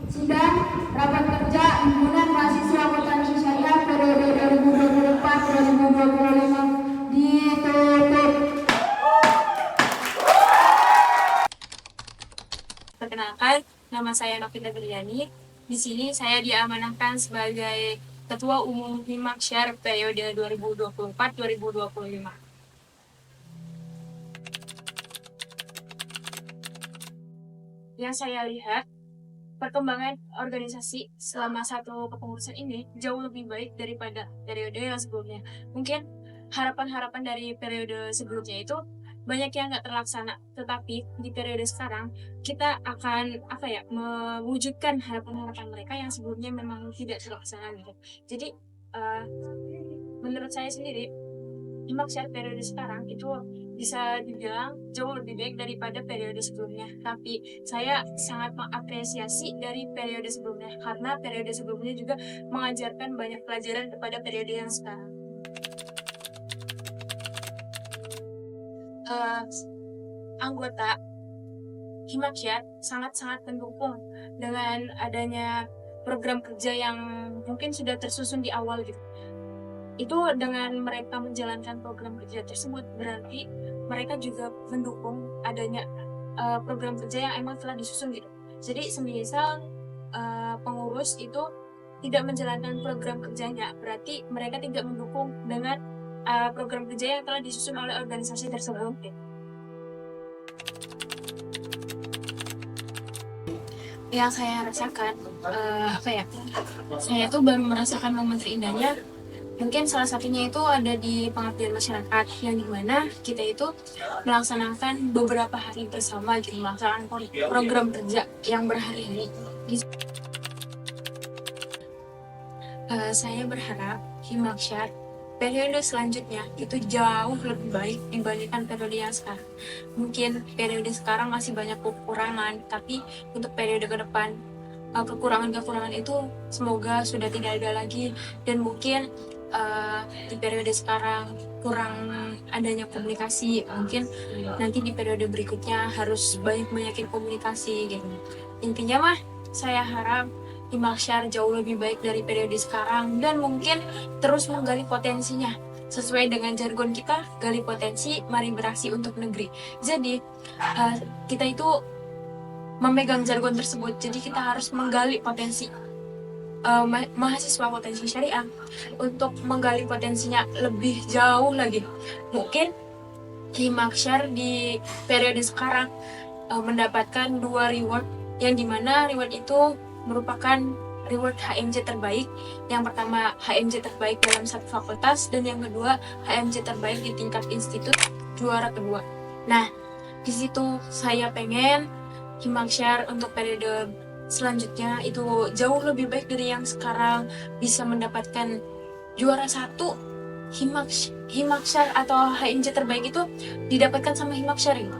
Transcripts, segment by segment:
Sidang rapat kerja himpunan mahasiswa akuntansi syariah periode 2024-2025 ditutup. Perkenalkan, nama saya Novita Briani. Di sini saya diamanahkan sebagai Ketua Umum Himaksyar periode 2024-2025. Yang saya lihat, perkembangan organisasi selama satu kepengurusan ini jauh lebih baik daripada periode yang sebelumnya. Mungkin harapan-harapan dari periode sebelumnya itu banyak yang nggak terlaksana, tetapi di periode sekarang kita akan mewujudkan harapan-harapan mereka yang sebelumnya memang tidak terlaksana gitu. Jadi menurut saya sendiri, Himaksyar periode sekarang itu bisa dibilang jauh lebih baik daripada periode sebelumnya. Tapi saya sangat mengapresiasi dari periode sebelumnya, karena periode sebelumnya juga mengajarkan banyak pelajaran kepada periode yang sekarang. Anggota Himaksyar sangat-sangat mendukung dengan adanya program kerja yang mungkin sudah tersusun di awal gitu. Itu dengan mereka menjalankan program kerja tersebut berarti mereka juga mendukung adanya program kerja yang emang telah disusun gitu. Jadi semisal pengurus itu tidak menjalankan program kerjanya, berarti mereka tidak mendukung dengan program kerja yang telah disusun oleh organisasi tersebut. Yang saya rasakan, saya tuh baru merasakan momen terindahnya. Mungkin salah satunya itu ada di pengabdian masyarakat, yang dimana kita itu melaksanakan beberapa hari bersama gitu, melaksanakan program kerja yang berhari-hari. Saya berharap Himaksyar periode selanjutnya itu jauh lebih baik dibandingkan periode yang sekarang. Mungkin periode sekarang masih banyak kekurangan, tapi untuk periode ke depan kekurangan-kekurangan itu semoga sudah tidak ada lagi, dan mungkin di periode sekarang kurang adanya komunikasi, mungkin nanti di periode berikutnya harus banyak-banyakin komunikasi gitu. Intinya mah saya harap Himaksyar jauh lebih baik dari periode sekarang, dan mungkin terus menggali potensinya. Sesuai dengan jargon kita, gali potensi, mari beraksi untuk negeri. Jadi kita itu memegang jargon tersebut, jadi kita harus menggali potensi mahasiswa potensi syariah untuk menggali potensinya lebih jauh lagi. Mungkin Himaksyar di periode sekarang mendapatkan 2 reward, yang dimana reward itu merupakan reward HMJ terbaik. Yang pertama HMJ terbaik dalam satu fakultas, dan yang kedua HMJ terbaik di tingkat institut juara kedua. Nah, di situ saya pengen Himaksyar untuk periode selanjutnya itu jauh lebih baik dari yang sekarang, bisa mendapatkan juara 1. Himaksyar atau HMJ terbaik itu didapatkan sama Himaksyar gitu.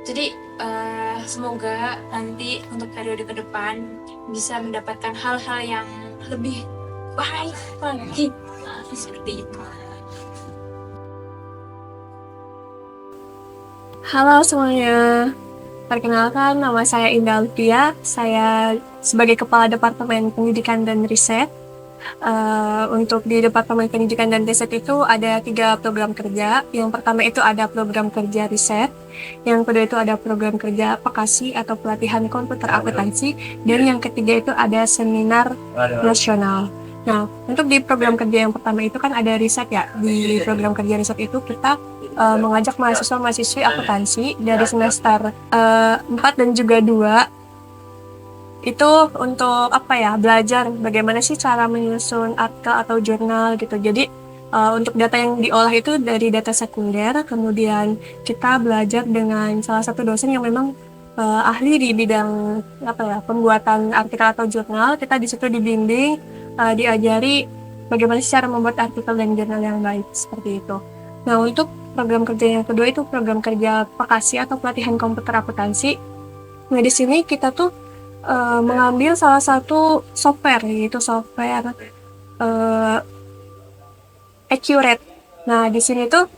Jadi semoga nanti untuk periode ke depan bisa mendapatkan hal-hal yang lebih baik lagi, seperti itu. Halo semuanya, perkenalkan nama saya Indah Lutfia. Saya sebagai Kepala Departemen Pendidikan dan Riset. Untuk di Departemen Pendidikan dan Riset itu ada 3 program kerja. Yang pertama itu ada program kerja riset, yang kedua itu ada program kerja vokasi atau pelatihan komputer akuntansi, dan yang ketiga itu ada seminar nasional. Nah, untuk di program kerja yang pertama itu kan ada riset ya. Di program kerja riset itu kita mengajak mahasiswa-mahasiswi akuntansi dari semester 4 dan juga 2 itu untuk belajar bagaimana sih cara menyusun artikel atau jurnal gitu. Jadi untuk data yang diolah itu dari data sekunder, kemudian kita belajar dengan salah satu dosen yang memang ahli di bidang pembuatan artikel atau jurnal. Kita di situ dibimbing, diajari bagaimana sih cara membuat artikel dan jurnal yang baik, seperti itu. Nah, untuk program kerja yang kedua itu program kerja vokasi atau pelatihan komputer akuntansi. Nah, di sini kita tuh mengambil salah satu software, yaitu software Accurate. Nah, di sini tuh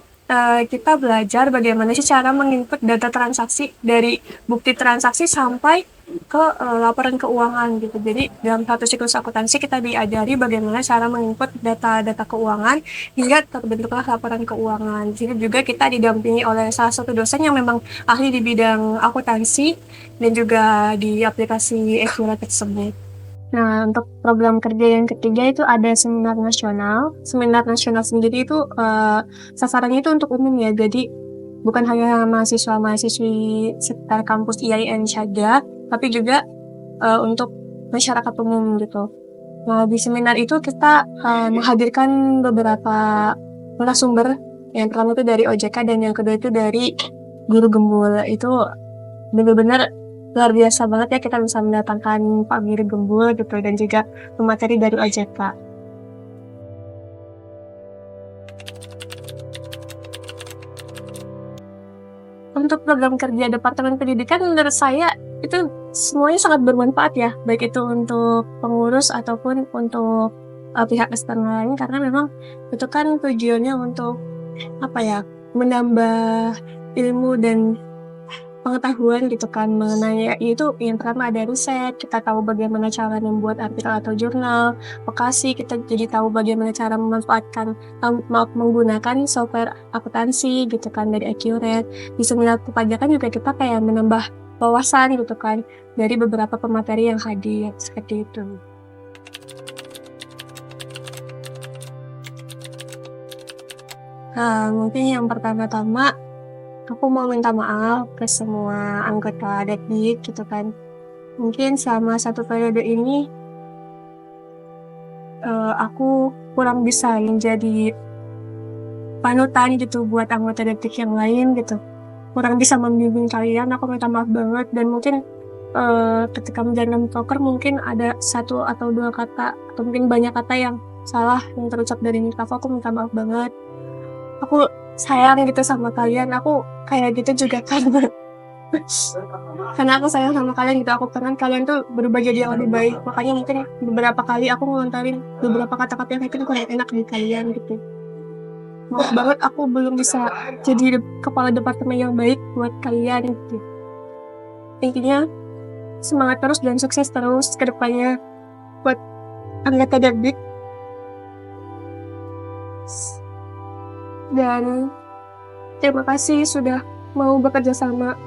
kita belajar bagaimana sih cara menginput data transaksi dari bukti transaksi sampai ke laporan keuangan gitu. Jadi dalam satu siklus akuntansi kita diajari bagaimana cara menginput data-data keuangan hingga terbentuklah laporan keuangan. Di sini juga kita didampingi oleh salah satu dosen yang memang ahli di bidang akuntansi dan juga di aplikasi Ecura tersebut. Nah, untuk program kerja yang ketiga itu ada seminar nasional. Seminar nasional sendiri itu sasarannya itu untuk umum ya, jadi bukan hanya mahasiswa-mahasiswi sekitar kampus IAIN saja, tapi juga untuk masyarakat umum gitu. Nah, di seminar itu kita menghadirkan beberapa narasumber. Yang pertama itu dari OJK dan yang kedua itu dari guru gembul. Itu benar-benar luar biasa banget ya kita bisa mendatangkan Pak Giri Gembul gitu dan juga pemateri dari OJK. Untuk program kerja Departemen Pendidikan menurut saya itu semuanya sangat bermanfaat ya, baik itu untuk pengurus ataupun untuk pihak eksternal lain, karena memang itu kan tujuannya untuk menambah ilmu dan pengetahuan gitu kan mengenai itu. Yang pertama ada riset, kita tahu bagaimana cara membuat artikel atau jurnal. Vokasi, kita jadi tahu bagaimana cara memanfaatkan menggunakan software akuntansi gitu kan dari Accurate. Di seminar perpajakan juga kita kayak menambah wawasan gitu kan dari beberapa pemateri yang hadir seperti itu. Mungkin yang pertama-tama aku mau minta maaf ke semua anggota Dekdik gitu kan. Mungkin selama 1 periode ini aku kurang bisa menjadi panutan gitu buat anggota Dekdik yang lain gitu. Kurang bisa membimbing kalian, aku minta maaf banget. Dan mungkin ketika menjalankan proker mungkin ada 1 atau 2 kata atau mungkin banyak kata yang salah yang terucap dari Nikafa, aku minta maaf banget. Aku sayang gitu sama kalian, aku kayak gitu juga karena aku sayang sama kalian gitu, aku pengen kalian tuh berubah jadi yang lebih baik. Makanya mungkin beberapa kali aku ngelontarin beberapa kata-kata yang mungkin kurang enak di kalian gitu. Maaf banget aku belum bisa jadi kepala departemen yang baik buat kalian gitu. Intinya semangat terus dan sukses terus ke depannya buat anggota Dekdik. Dan terima kasih sudah mau bekerja sama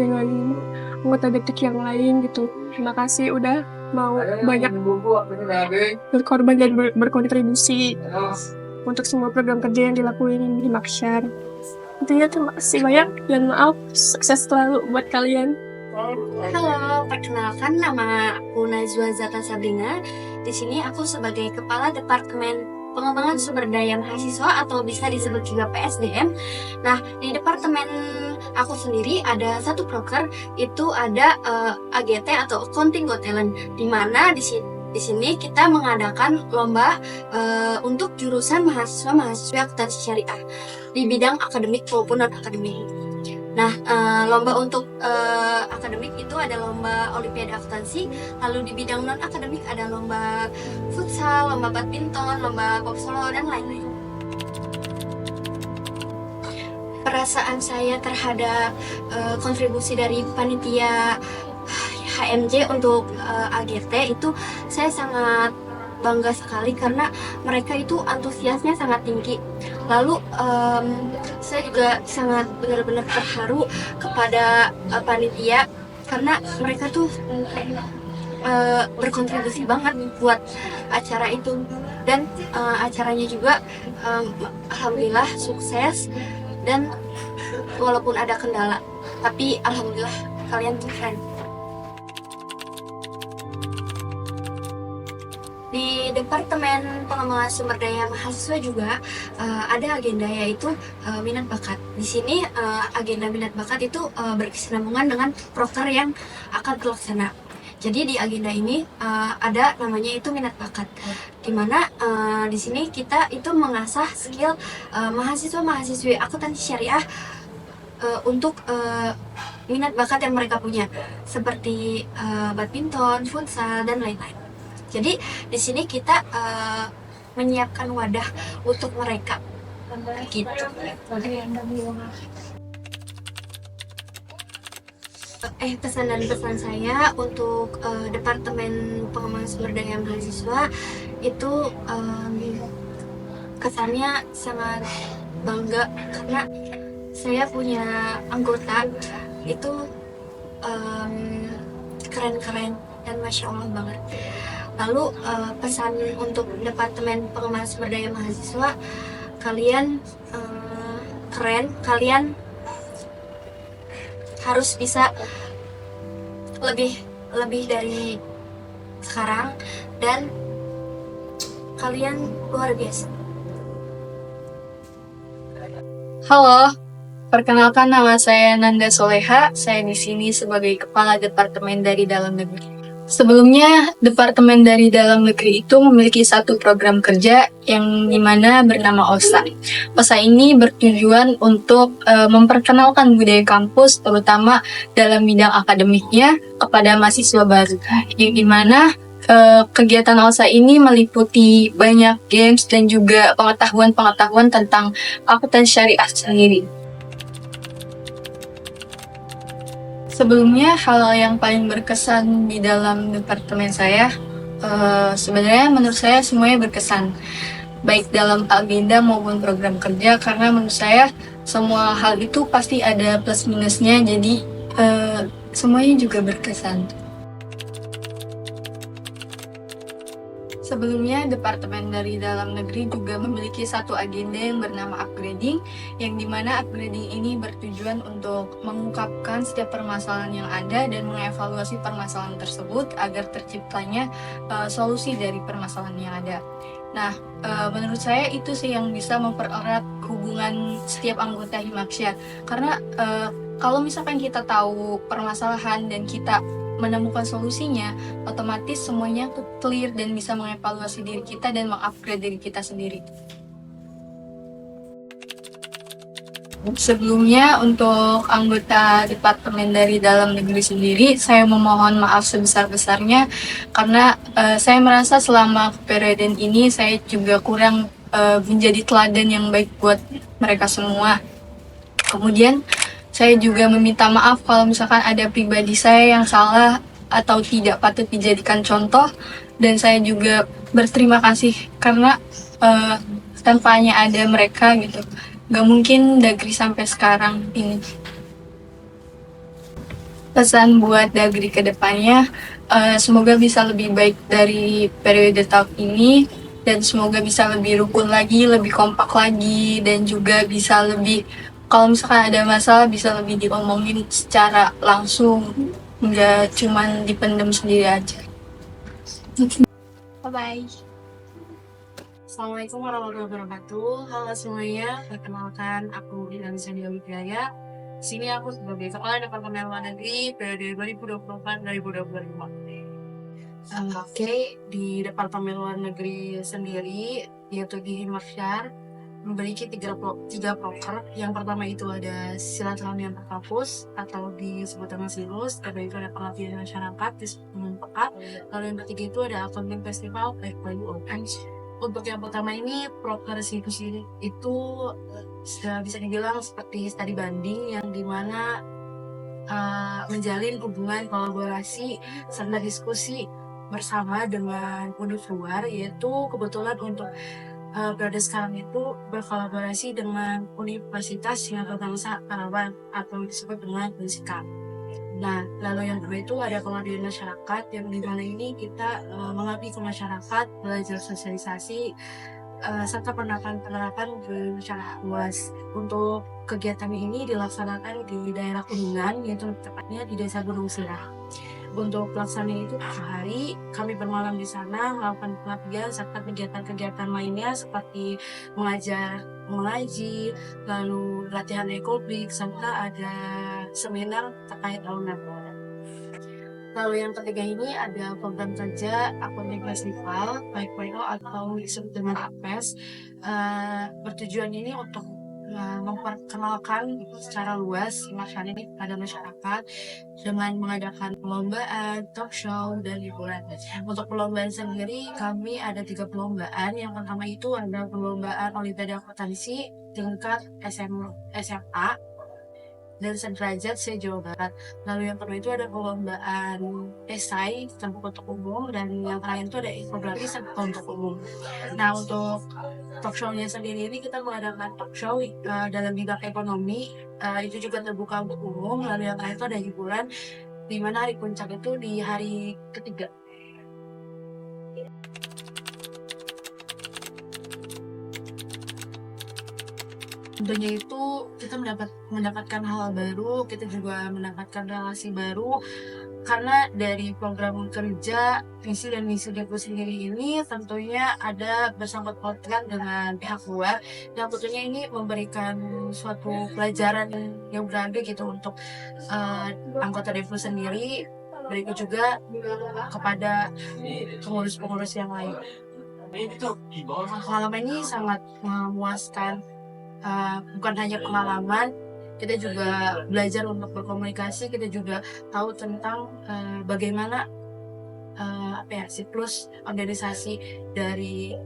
dengan anggota Dekdik yang lain gitu. Terima kasih udah mau banyak berkorban dan berkontribusi untuk semua program kerja yang dilakuin di Maksyar. Intinya terima kasih banyak dan maaf, sukses selalu buat kalian. Halo, perkenalkan nama aku Najwa Zata Sabrina. Di sini aku sebagai Kepala Departemen Pengembangan Sumber Daya Mahasiswa atau bisa disebut juga PSDM. Nah, di departemen aku sendiri ada satu proker, itu ada AGT atau Accounting Got Talent, di mana di sini kita mengadakan lomba untuk jurusan mahasiswa-mahasiswi akuntansi syariah di bidang akademik maupun non-akademik. Nah, lomba untuk akademik itu ada lomba Olimpiade Akuntansi, lalu di bidang non-akademik ada lomba futsal, lomba badminton, lomba pop solo, dan lain-lain. Perasaan saya terhadap kontribusi dari panitia HMJ untuk AGT itu saya sangat bangga sekali karena mereka itu antusiasnya sangat tinggi. Lalu saya juga sangat benar-benar terharu kepada panitia karena mereka tuh berkontribusi banget buat acara itu, dan acaranya juga alhamdulillah sukses, dan walaupun ada kendala tapi alhamdulillah kalian tuh keren. Di Departemen Pengembangan Sumber Daya Mahasiswa juga ada agenda yaitu minat bakat. Di sini agenda minat bakat itu berkesinambungan dengan proker yang akan terlaksana. Jadi di agenda ini ada namanya itu minat bakat, dimana di sini kita itu mengasah skill mahasiswa-mahasiswi akuntansi syariah untuk minat bakat yang mereka punya, seperti badminton, futsal, dan lain-lain. Jadi di sini kita menyiapkan wadah untuk mereka gitu. Pesan dan pesan saya untuk Departemen Pengembangan Sumber Daya Mahasiswa itu kesannya sangat bangga karena saya punya anggota itu keren-keren dan Masya Allah banget. Lalu pesan untuk Departemen Pengembangan Sumber Daya Mahasiswa, kalian keren, kalian harus bisa lebih dari sekarang dan kalian luar biasa. Halo, perkenalkan nama saya Nanda Soleha. Saya di sini sebagai Kepala Departemen dari Dalam Negeri. Sebelumnya, Departemen dari Dalam Negeri itu memiliki satu program kerja yang dimana bernama OSA. OSA ini bertujuan untuk memperkenalkan budaya kampus, terutama dalam bidang akademiknya, kepada mahasiswa baru. Yang dimana kegiatan OSA ini meliputi banyak games dan juga pengetahuan-pengetahuan tentang akuntansi syariah sendiri. Sebelumnya, hal yang paling berkesan di dalam departemen saya, sebenarnya menurut saya semuanya berkesan. Baik dalam agenda maupun program kerja, karena menurut saya semua hal itu pasti ada plus minusnya, jadi semuanya juga berkesan. Sebelumnya, Departemen dari Dalam Negeri juga memiliki satu agenda yang bernama upgrading, yang dimana upgrading ini bertujuan untuk mengungkapkan setiap permasalahan yang ada dan mengevaluasi permasalahan tersebut agar terciptanya solusi dari permasalahan yang ada. Nah, menurut saya itu sih yang bisa mempererat hubungan setiap anggota Himaksya. Karena kalau misalkan kita tahu permasalahan dan kita menemukan solusinya, otomatis semuanya clear dan bisa mengevaluasi diri kita dan mengupgrade diri kita sendiri. Sebelumnya, untuk anggota Departemen dari Dalam Negeri sendiri, saya memohon maaf sebesar-besarnya karena saya merasa selama periode ini saya juga kurang menjadi teladan yang baik buat mereka semua. Kemudian, saya juga meminta maaf kalau misalkan ada pribadi saya yang salah atau tidak patut dijadikan contoh, dan saya juga berterima kasih karena tanpanya ada mereka gitu, gak mungkin Dagri sampai sekarang ini. Pesan buat Dagri ke depannya, semoga bisa lebih baik dari periode tahun ini, dan semoga bisa lebih rukun lagi, lebih kompak lagi, dan juga bisa lebih, kalau misalkan ada masalah bisa lebih diomongin secara langsung, nggak cuman dipendam sendiri aja. Bye-bye. Assalamualaikum warahmatullahi wabarakatuh. Halo semuanya, perkenalkan aku Dilan Sandia Widraya. Di sini aku sebagai Kepala Departemen Luar Negeri periode 2024-2025. Oke, di Departemen Luar Negeri sendiri, yaitu di Himaksya, memiliki tiga proker. Yang pertama itu ada silaturahmi antar kampus atau disebut dengan SILUS, kedua itu ada pengabdian masyarakat disebut dengan pekat, lalu yang ketiga itu ada accounting festival Untuk yang pertama ini proker SILUS ini itu bisa dibilang seperti studi banding yang dimana menjalin hubungan kolaborasi serta diskusi bersama dengan univ luar, yaitu kebetulan untuk periode sekarang itu berkolaborasi dengan Universitas Singapura Bangsa Karawang atau disebut dengan UNSIKA. Nah, lalu yang kedua itu ada pengabdian masyarakat, yang dimana ini kita mengabdi ke masyarakat, belajar sosialisasi, serta penerapan secara luas. Untuk kegiatan ini dilaksanakan di daerah Kuningan, yaitu tepatnya di Desa Gunung Sirah. Untuk pelaksanaan itu sehari kami bermalam di sana melakukan pengabdian serta kegiatan-kegiatan lainnya seperti mengaji, lalu latihan ekobrik, serta ada seminar terkait tahunan. Lalu yang ketiga ini ada program kerja accounting festival 5.0 atau disebut dengan APES. Bertujuan ini untuk memperkenalkan secara luas masalah ini pada masyarakat dengan mengadakan perlombaan, talk show, dan hiburan. Untuk perlombaan sendiri, kami ada 3 perlombaan. Yang pertama itu ada perlombaan Olimpiade Akuntansi tingkat SMA dan sederajat se-Jawa Barat. Lalu yang kedua itu ada perlombaan esai terbuka untuk umum, dan yang terakhir itu ada infografis terbuka untuk umum. Nah, untuk talk show-nya sendiri ini kita mengadakan talk show dalam bidang ekonomi, itu juga terbuka untuk umum. Lalu yang terakhir itu ada hiburan, di mana hari puncak itu di hari ketiga. Tentunya itu kita mendapatkan hal baru, kita juga mendapatkan relasi baru, karena dari program kerja, visi dan misi Depo sendiri ini tentunya ada bersangkut pautkan dengan pihak luar, dan tentunya ini memberikan suatu pelajaran yang berharga gitu untuk anggota Depo sendiri, berikut juga kepada pengurus-pengurus yang lain. Pengalaman ini sangat memuaskan. Bukan hanya pengalaman, kita juga belajar untuk berkomunikasi, kita juga tahu tentang bagaimana siklus organisasi dari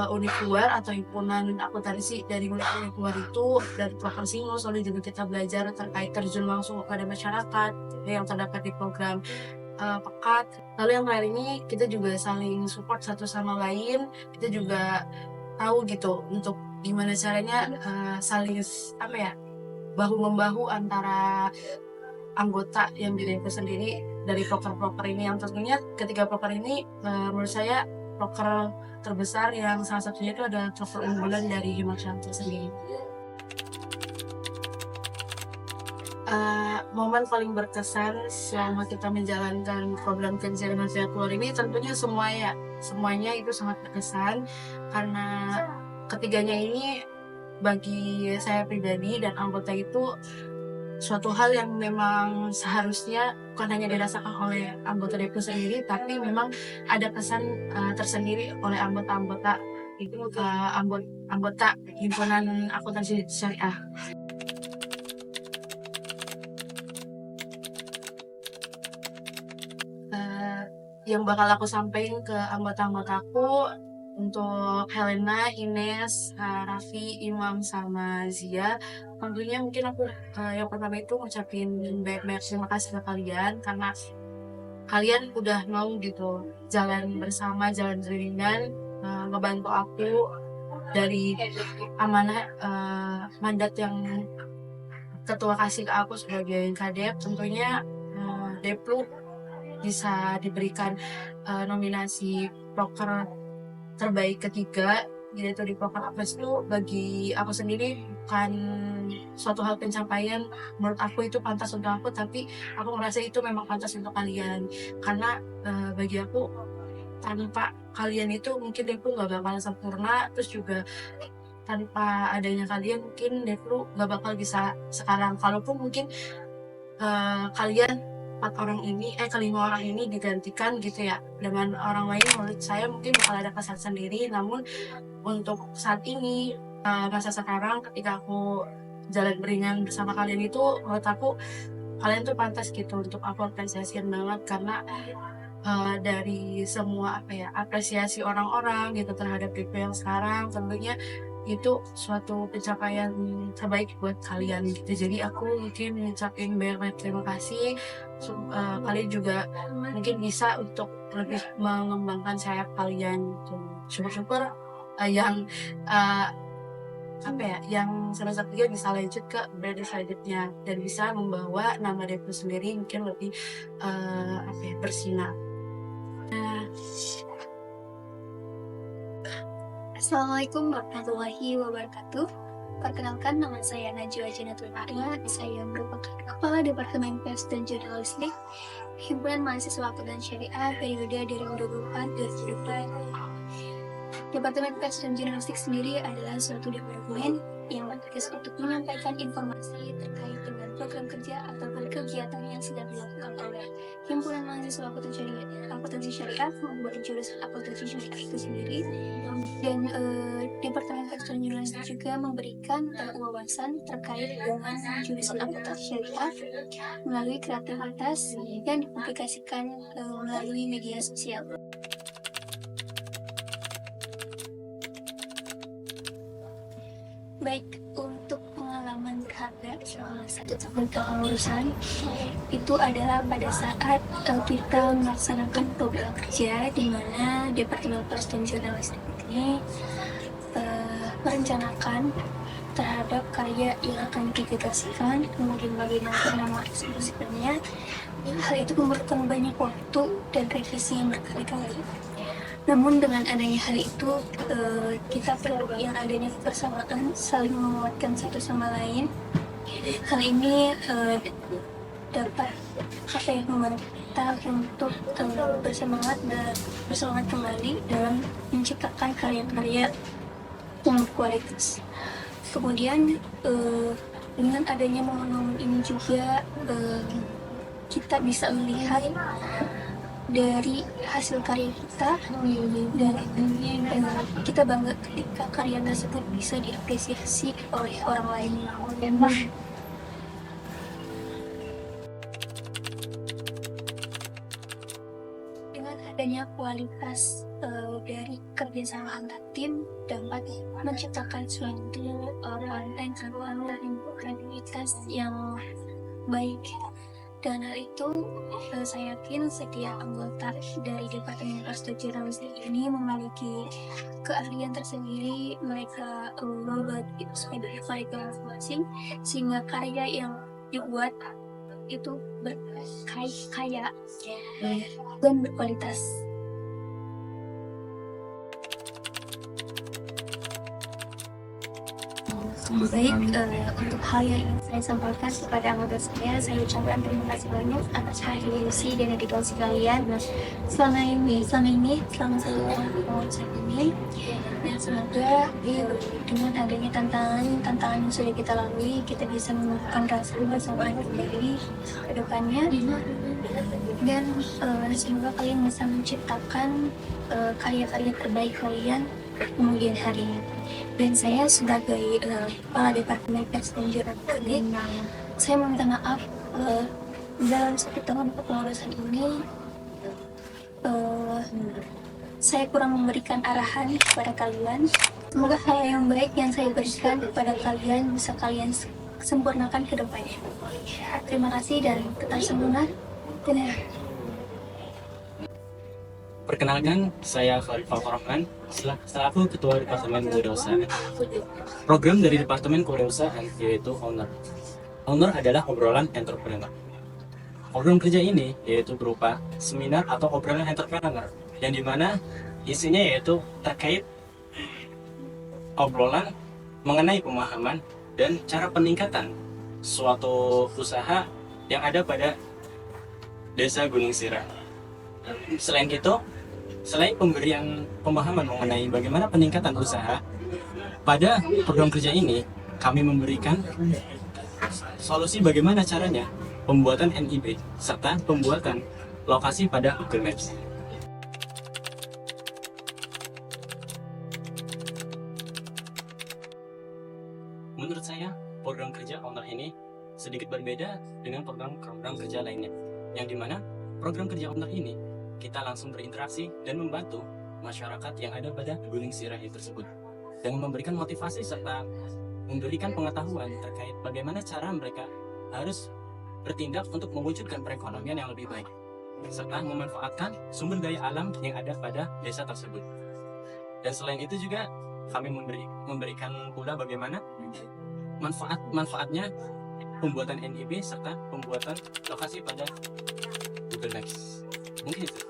unit luar atau himpunan akuntansi dari unit luar itu, dari program Sinus. Lalu juga kita belajar terkait terjun langsung kepada masyarakat yang terdapat di program Pekat. Lalu yang terakhir ini kita juga saling support satu sama lain, kita juga tahu gitu untuk gimana caranya saling bahu-membahu antara anggota yang di Depo sendiri dari proker-proker ini, yang tentunya ketiga proker ini menurut saya proker terbesar yang salah satunya itu ada proker unggulan dari Himaksyanto sendiri. Momen paling berkesan selama kita menjalankan program kerja dengan pihak luar ini tentunya semuanya itu sangat berkesan, karena ketiganya ini bagi saya pribadi dan anggota itu suatu hal yang memang seharusnya bukan hanya dirasakan oleh anggota Depo sendiri, tapi memang ada kesan tersendiri oleh anggota-anggota itu ke anggota himpunan akuntansi syariah. Yang bakal aku sampaikan ke anggota-anggotaku, untuk Helena, Ines, Raffi, Imam, sama Zia, tentunya mungkin aku yang pertama itu ngucapin banyak terima kasih ke kalian, karena kalian udah mau gitu jalan bersama, jalan beriringan, ngebantu aku dari amanah mandat yang ketua kasih ke aku sebagai kadep. Tentunya Deplu bisa diberikan nominasi proker terbaik ketiga, yaitu di proker Apres itu bagi aku sendiri bukan suatu hal pencapaian menurut aku itu pantas untuk aku, tapi aku merasa itu memang pantas untuk kalian, karena bagi aku tanpa kalian itu mungkin Deplu gak bakal sempurna, terus juga tanpa adanya kalian mungkin Deplu gak bakal bisa sekarang. Kalaupun mungkin kalian kelima orang ini digantikan gitu ya dengan orang lain, menurut saya mungkin bakal ada kesan sendiri. Namun untuk saat ini, masa sekarang ketika aku jalan beringan bersama kalian itu, menurut aku kalian tuh pantas gitu untuk aku apresiasikan banget, karena dari semua apresiasi orang-orang gitu terhadap Depo yang sekarang, tentunya itu suatu pencapaian terbaik buat kalian gitu. Jadi aku mungkin ngucapin banyak terima kasih. Kalian juga mungkin bisa untuk lebih mengembangkan sayap kalian gitu. Syukur-syukur yang semester 3 bisa lanjut ke periode selanjutnya dan bisa membawa nama Depo sendiri mungkin lebih bersinar. Assalamualaikum warahmatullahi wabarakatuh. Perkenalkan, nama saya Najwa Janatul Arya. Saya merupakan Kepala Departemen Pers dan Jurnalistik Himpunan Mahasiswa Akuntansi Syariah periode 2024-2025. Departemen Pers dan Jurnalistik sendiri adalah suatu departemen yang bertugas untuk menyampaikan informasi terkait dengan program kerja atau kegiatan yang sedang dilakukan oleh Himpunan Mahasiswa Akuntansi Syariah membuat jurusan akuntansi syariah itu sendiri, dan Departemen Pendidikan Jurnalistik juga memberikan wawasan terkait dengan jurusan akuntansi syariah melalui kreativitas yang dipublikasikan melalui media sosial. Baik, untuk pengalaman berharga selama 1 tahun kepengurusan itu adalah pada saat kita melaksanakan program kerja di mana Departemen Pendidikan Jurnalistik ini merencanakan terhadap karya yang akan dipublikasikan, kemudian bagaimana nama eksekusinya. Hal itu memerlukan banyak waktu dan revisi yang berkali-kali. Namun dengan adanya hal itu, kita perlu yang adanya kebersamaan, saling menguatkan satu sama lain. Hal ini dapat membantu kita untuk bersemangat kembali dalam menciptakan karya-karya yang berkualitas. Kemudian dengan adanya momen-momen ini juga kita bisa melihat dari hasil karya kita, dan kita bangga ketika karya tersebut bisa diapresiasi oleh orang lain. Dengan adanya kualitas dari kerjasama antar tim dapat menciptakan suatu konten kreativitas yang baik. Dan hal itu saya yakin setiap anggota dari Departemen Pendidikan Jurnalistik ini memiliki keahlian tersendiri. Mereka berbagi mereka masing-masing sehingga karya yang dibuat itu kaya dan berkualitas. Baik, untuk hal yang ingin saya sampaikan kepada anggota saya ucapkan terima kasih banyak atas kontribusi dan dedikasi kalian selama ini selama 1 tahun pengurusan ini, dan semoga dengan adanya tantangan yang sudah kita lalui, kita bisa menemukan rasa kebersamaan kembali ke depannya, dan semoga kalian bisa menciptakan karya-karya terbaik kalian kemudian hari. Dan saya sebagai kepala Departemen Pendidikan Jurnalistik, saya meminta maaf dalam 1 tahun kepengurusan ini saya kurang memberikan arahan kepada kalian. Semoga hal yang baik yang saya berikan kepada kalian bisa kalian sempurnakan ke depannya. Terima kasih dan tetap semangat. Perkenalkan, saya Farid Rahman, selaku Ketua Departemen Kewirausahaan. Program dari Departemen Kewirausahaan yaitu Owner. Owner adalah obrolan entrepreneur. Program kerja ini yaitu berupa seminar atau obrolan entrepreneur, yang dimana isinya yaitu terkait obrolan mengenai pemahaman dan cara peningkatan suatu usaha yang ada pada Desa Gunung Sirah. Selain pemberian pemahaman mengenai bagaimana peningkatan usaha, pada program kerja ini kami memberikan solusi bagaimana caranya pembuatan NIB serta pembuatan lokasi pada Google Maps. Menurut saya, program kerja Owner ini sedikit berbeda dengan program kerja lainnya, yang dimana program kerja Owner ini kita langsung berinteraksi dan membantu masyarakat yang ada pada Gunung Sirah tersebut, dengan memberikan motivasi serta memberikan pengetahuan terkait bagaimana cara mereka harus bertindak untuk mewujudkan perekonomian yang lebih baik, serta memanfaatkan sumber daya alam yang ada pada desa tersebut. Dan selain itu juga kami memberikan pula bagaimana manfaatnya pembuatan NIB serta pembuatan lokasi pada Google Maps. Mungkin itu.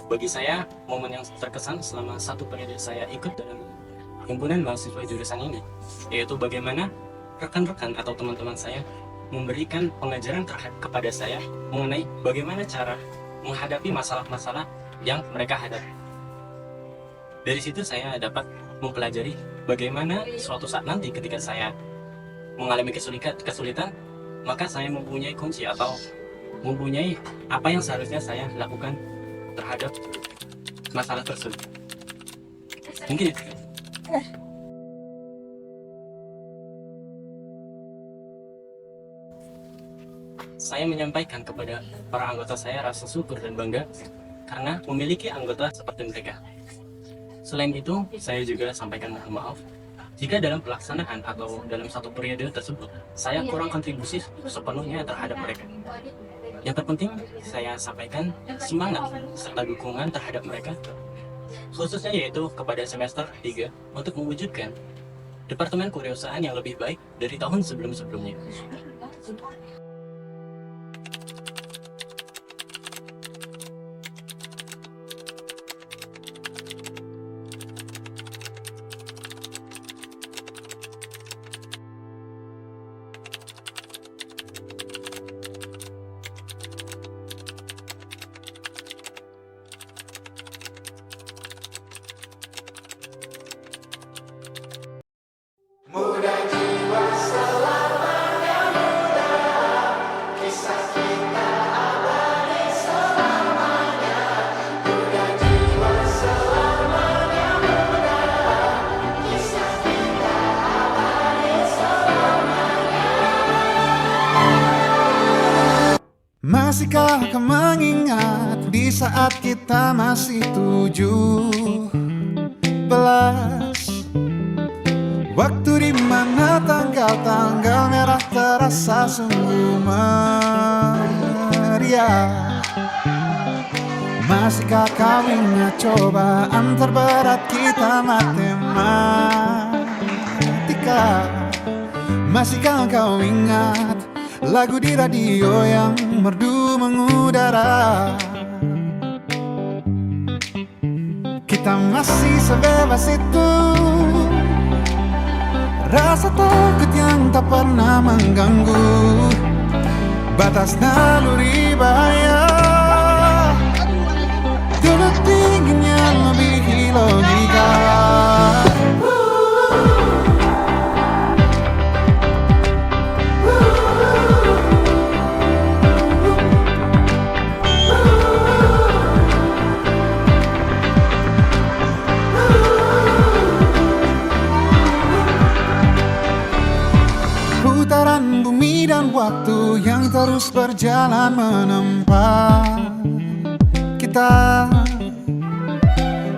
Bagi saya, momen yang terkesan selama 1 periode saya ikut dalam himpunan mahasiswa jurusan ini, yaitu bagaimana rekan-rekan atau teman-teman saya memberikan pengajaran kepada saya mengenai bagaimana cara menghadapi masalah-masalah yang mereka hadapi. Dari situ saya dapat mempelajari bagaimana suatu saat nanti ketika saya mengalami kesulitan, maka saya mempunyai kunci atau mempunyai apa yang seharusnya saya lakukan terhadap masalah tersebut. Mungkin itu. Saya menyampaikan kepada para anggota saya rasa syukur dan bangga karena memiliki anggota seperti mereka. Selain itu, saya juga sampaikan mohon maaf jika dalam pelaksanaan atau dalam satu periode tersebut saya kurang kontribusi sepenuhnya terhadap mereka. Yang terpenting saya sampaikan semangat serta dukungan terhadap mereka, khususnya yaitu kepada semester 3 untuk mewujudkan Departemen Kewirausahaan yang lebih baik dari tahun sebelum-sebelumnya. Masihkah kau mengingat di saat kita masih 17? Waktu di mana tanggal-tanggal merah terasa sungguh meriah. Masihkah kau ingat cobaan terberat kita matematika? Masihkah kau ingat lagu di radio yang merdu mengudara? Kita masih sebebas itu, rasa takut yang tak pernah mengganggu batas naluri bahaya. Dulu tingginya melebihi logika. Putaran bumi dan waktu yang terus berjalan menempa kita.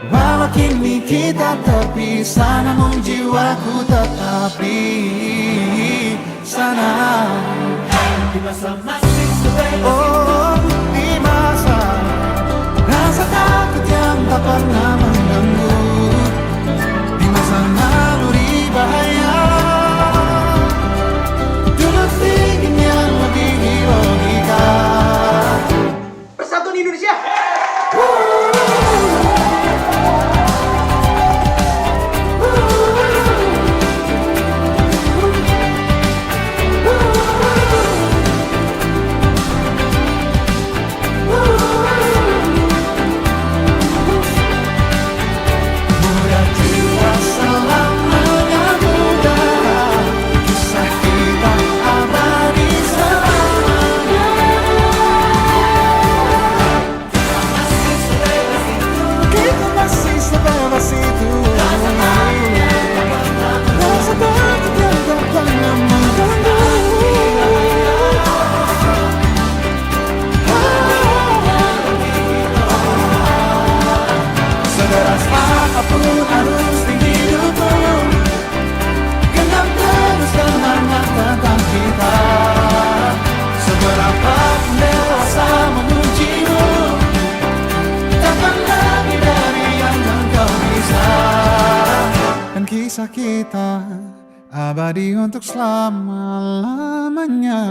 Walau kini kita terpisah, namun jiwaku tetap di sana. Oh, di masa rasa takut yang tak pernah mengganggu, di masa naluri bahaya. Dulu tingginya melebihi logika. Persatuan Indonesia. Kisah kita abadi untuk selama-lamanya.